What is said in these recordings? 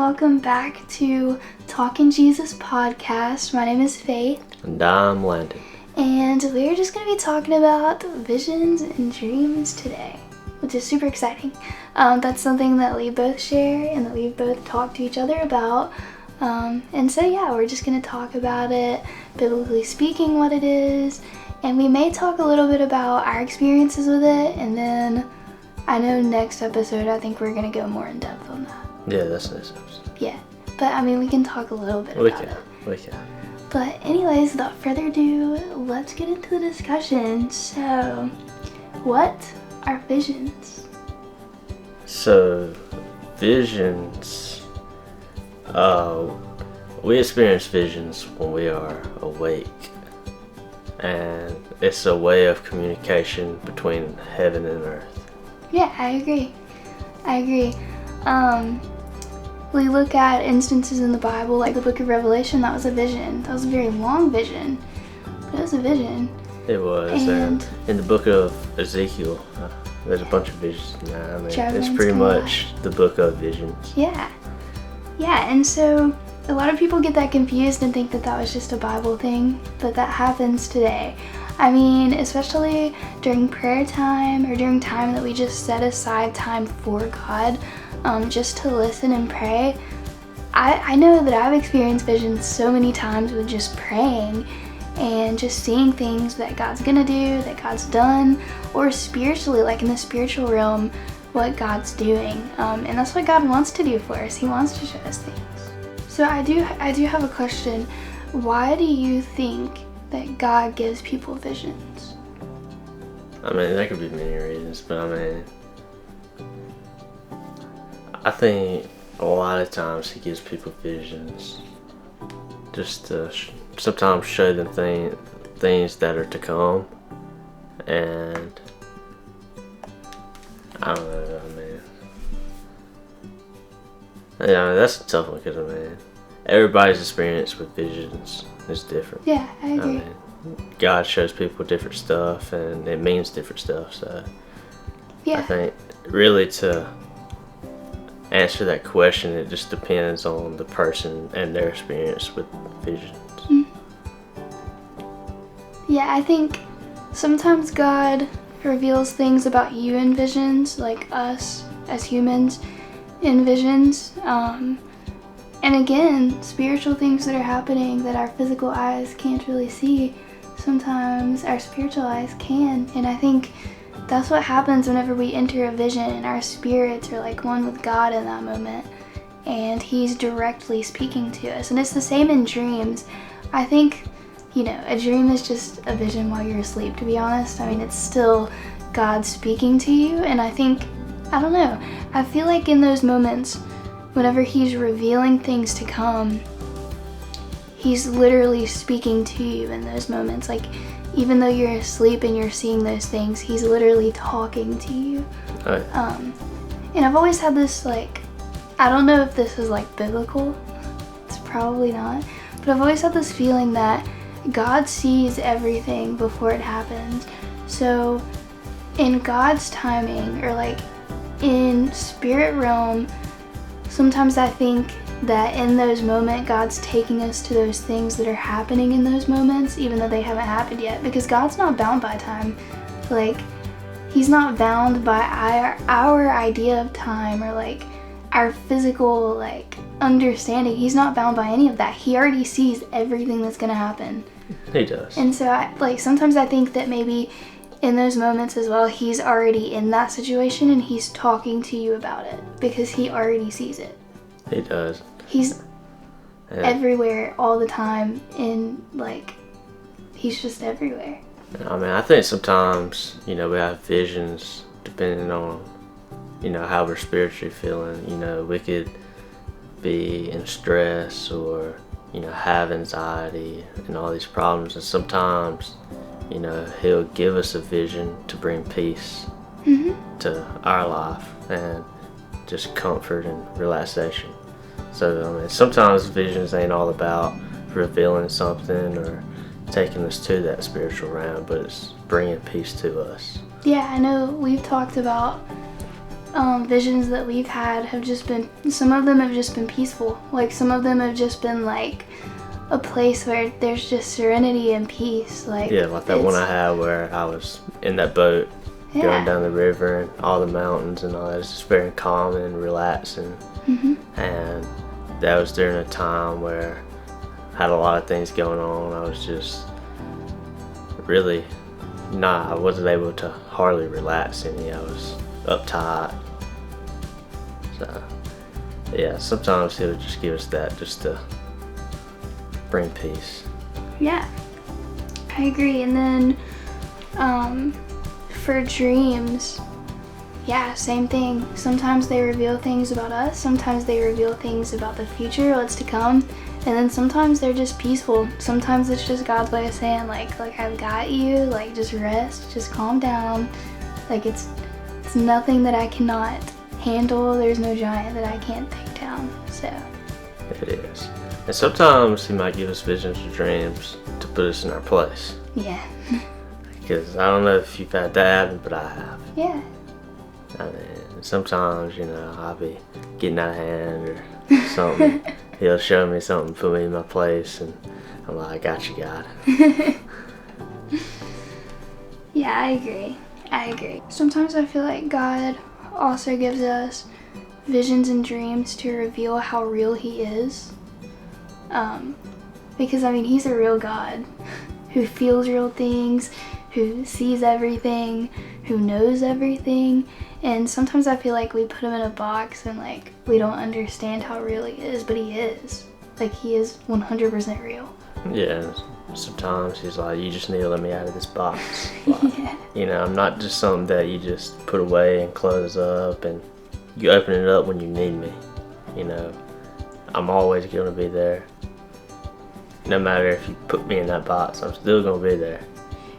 Welcome back to Talkin Jesus podcast. My name is Faith. And I'm Landon. And we're just going to be talking about visions and dreams today, which is super exciting. That's something that we both share and that we've both talked to each other about. And so we're just going to talk about it, biblically speaking, what it is. And we may talk a little bit about our experiences with it. And then I know next episode, I think we're going to go more in depth on that. Yeah, that's nice episode. Yeah, but we can talk a little bit about it. We can. But anyways, without further ado, let's get into the discussion. So, what are visions? So, visions, we experience visions when we are awake. And it's a way of communication between heaven and earth. Yeah, I agree. We look at instances in the Bible, like the book of Revelation, that was a vision. That was a very long vision, but it was a vision. It was. And in the book of Ezekiel, there's a bunch of visions now. It's pretty much the book of visions. Yeah, and so a lot of people get that confused and think that that was just a Bible thing, but that happens today. I mean, especially during prayer time or during time that we just set aside time for God, just to listen and pray. I know that I've experienced visions so many times with just praying and just seeing things that God's gonna do, that God's done, or spiritually, like in the spiritual realm, what God's doing. And that's what God wants to do for us. He wants to show us things. So I do have a question. Why do you think that God gives people visions? I mean, there could be many reasons, but I think a lot of times he gives people visions just to sometimes show them things that are to come. And I don't know, that's a tough one because, everybody's experience with visions is different. Yeah, I agree. God shows people different stuff and it means different stuff. So I think really to answer that question, it just depends on the person and their experience with visions. Yeah, I think sometimes God reveals things about you in visions, like us as humans in visions. And again, spiritual things that are happening that our physical eyes can't really see, sometimes our spiritual eyes can. And I think that's what happens whenever we enter a vision and our spirits are like one with God in that moment. And He's directly speaking to us. And it's the same in dreams. I think, a dream is just a vision while you're asleep, to be honest. It's still God speaking to you. And I think, I feel like in those moments, whenever He's revealing things to come, He's literally speaking to you in those moments. Like, even though you're asleep and you're seeing those things, He's literally talking to you. Right. And I've always had this, I don't know if this is, biblical. It's probably not. But I've always had this feeling that God sees everything before it happens. So, in God's timing, or, in spirit realm, sometimes I think that in those moments, God's taking us to those things that are happening in those moments, even though they haven't happened yet, because God's not bound by time. He's not bound by our idea of time or, our physical, understanding. He's not bound by any of that. He already sees everything that's going to happen. He does. And so, sometimes I think that maybe in those moments as well, He's already in that situation and He's talking to you about it because He already sees it. He does. He's everywhere all the time, and He's just everywhere. I think sometimes, we have visions depending on, how we're spiritually feeling. We could be in stress or, have anxiety and all these problems. And sometimes, He'll give us a vision to bring peace to our life and just comfort and relaxation. So, sometimes visions ain't all about revealing something or taking us to that spiritual realm, but it's bringing peace to us. Yeah, I know we've talked about visions that we've had have just been, some of them have just been peaceful. Like some of them have just been like a place where there's just serenity and peace. Like like that one I had where I was in that boat going down the river and all the mountains and all that. It's just very calm and relaxing. And that was during a time where I had a lot of things going on. I was just really I wasn't able to hardly relax any. I was uptight. So yeah, sometimes he would just give us that just to bring peace. Yeah, I agree. And then for dreams, yeah, same thing. Sometimes they reveal things about us, sometimes they reveal things about the future, what's to come, and then sometimes they're just peaceful. Sometimes it's just God's way of saying like I've got you, like just rest, just calm down. Like it's nothing that I cannot handle. There's no giant that I can't take down. So it is. And sometimes he might give us visions or dreams to put us in our place. Yeah. Because I don't know if you've had that happen, but I have. Yeah. I mean, sometimes, I'll be getting out of hand or something. He'll show me something, put me in my place, and I'm like, I got you, God. Yeah, I agree. Sometimes I feel like God also gives us visions and dreams to reveal how real he is. Because, I mean, he's a real God who feels real things, who sees everything, who knows everything. And sometimes I feel like we put him in a box and like we don't understand how real he is, but he is. Like he is 100% real. Yeah, sometimes he's like, you just need to let me out of this box. Like, I'm not just something that you just put away and close up and you open it up when you need me. I'm always going to be there. No matter if you put me in that box, I'm still going to be there.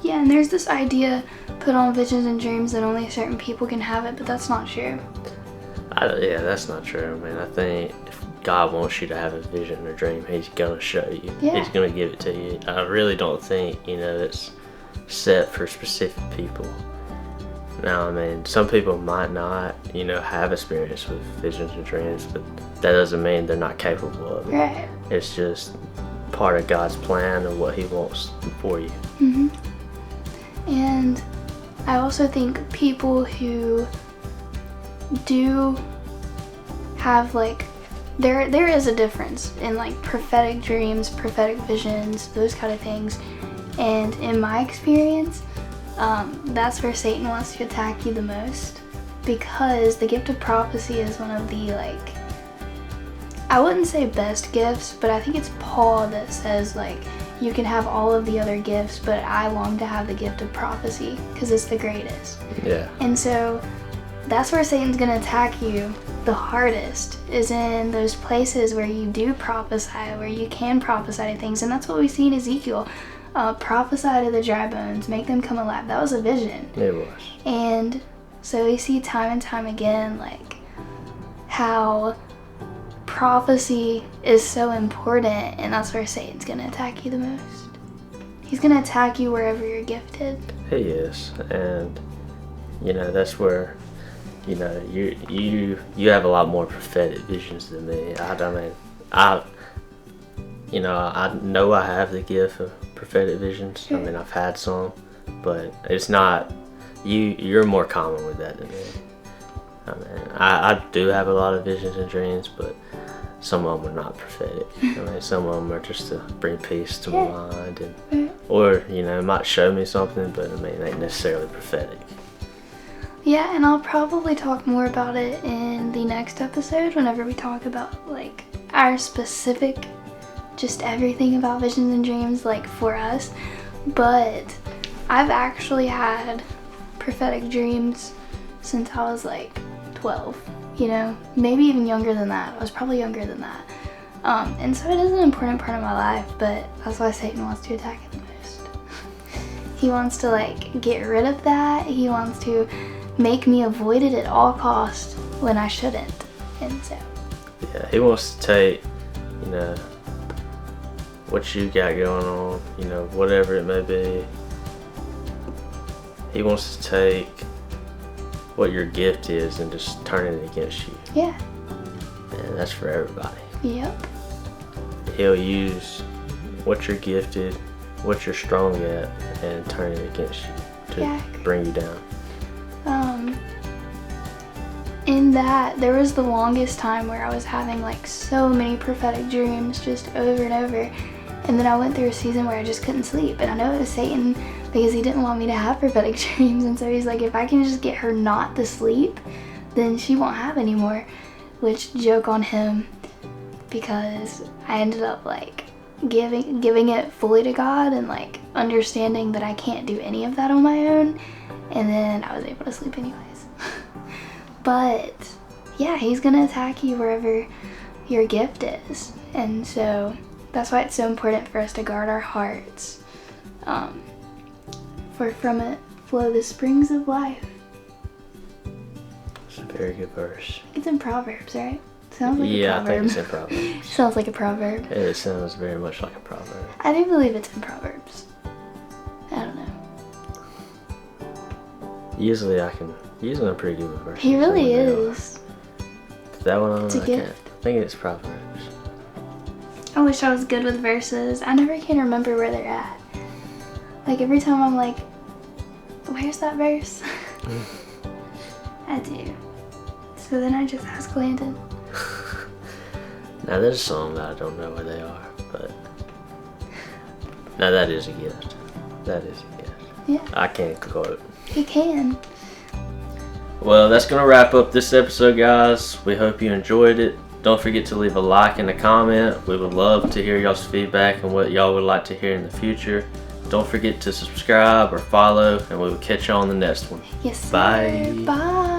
Yeah, and there's this idea put on visions and dreams that only certain people can have it, but that's not true. Yeah, that's not true. I mean, I think if God wants you to have a vision or dream, he's going to show you. Yeah. He's going to give it to you. I really don't think, it's set for specific people. Now, I mean, some people might not, have experience with visions and dreams, but that doesn't mean they're not capable of it. Right. It's just part of God's plan and what he wants for you. Mm-hmm. And I also think people who do have like, there is a difference in like prophetic dreams, prophetic visions, those kind of things. And in my experience, that's where Satan wants to attack you the most, because the gift of prophecy is one of the I wouldn't say best gifts, but I think it's Paul that says you can have all of the other gifts, but I long to have the gift of prophecy because it's the greatest. Yeah. And so that's where Satan's going to attack you the hardest, is in those places where you do prophesy, where you can prophesy to things. And that's what we see in Ezekiel. Prophesy to the dry bones, make them come alive. That was a vision. It was. And so we see time and time again how prophecy is so important, and that's where Satan's going to attack you the most. He's going to attack you wherever you're gifted. He is. And that's where you have a lot more prophetic visions than me. I know I have the gift of prophetic visions. I mean, I've had some, but it's not you're more common with that than me. I mean, I do have a lot of visions and dreams, but some of them are not prophetic. I mean, some of them are just to bring peace to my mind, or it might show me something, but I mean, they ain't necessarily prophetic. Yeah, and I'll probably talk more about it in the next episode whenever we talk about our specific, just everything about visions and dreams for us. But I've actually had prophetic dreams since I was 12, maybe even younger than that. I was probably younger than that. And so it is an important part of my life, but that's why Satan wants to attack it the most. He wants to get rid of that. He wants to make me avoid it at all costs when I shouldn't. And so yeah, he wants to take what you got going on, whatever it may be. He wants to take what your gift is and just turning it against you. Yeah. And that's for everybody. Yep. He'll use what you're gifted, what you're strong at, and turn it against you to bring you down. In that, there was the longest time where I was having like so many prophetic dreams just over and over. And then I went through a season where I just couldn't sleep. And I know it was Satan because he didn't want me to have prophetic dreams. And so he's like, if I can just get her not to sleep, then she won't have any more. Which, joke on him, because I ended up like giving it fully to God and like understanding that I can't do any of that on my own. And then I was able to sleep anyways. But yeah, he's gonna attack you wherever your gift is. And so that's why it's so important for us to guard our hearts. For from it flow the springs of life. It's a very good verse. It's in Proverbs, right? Sounds like a proverb. I think it's in Proverbs. Sounds like a proverb. It sounds very much like a proverb. I do believe it's in Proverbs. I don't know. Usually I'm pretty good with verses. He really is. That one, It's a gift. I think it's Proverbs. I wish I was good with verses. I never can remember where they're at. Like every time I'm like, where's that verse? I do. So then I just ask Landon. Now there's some that I don't know where they are, but now that is a gift. That is a gift. Yeah. I can't quote. He can. Well, that's going to wrap up this episode, guys. We hope you enjoyed it. Don't forget to leave a like and a comment. We would love to hear y'all's feedback and what y'all would like to hear in the future. Don't forget to subscribe or follow, and we will catch you on the next one. Yes, sir. Bye. Bye.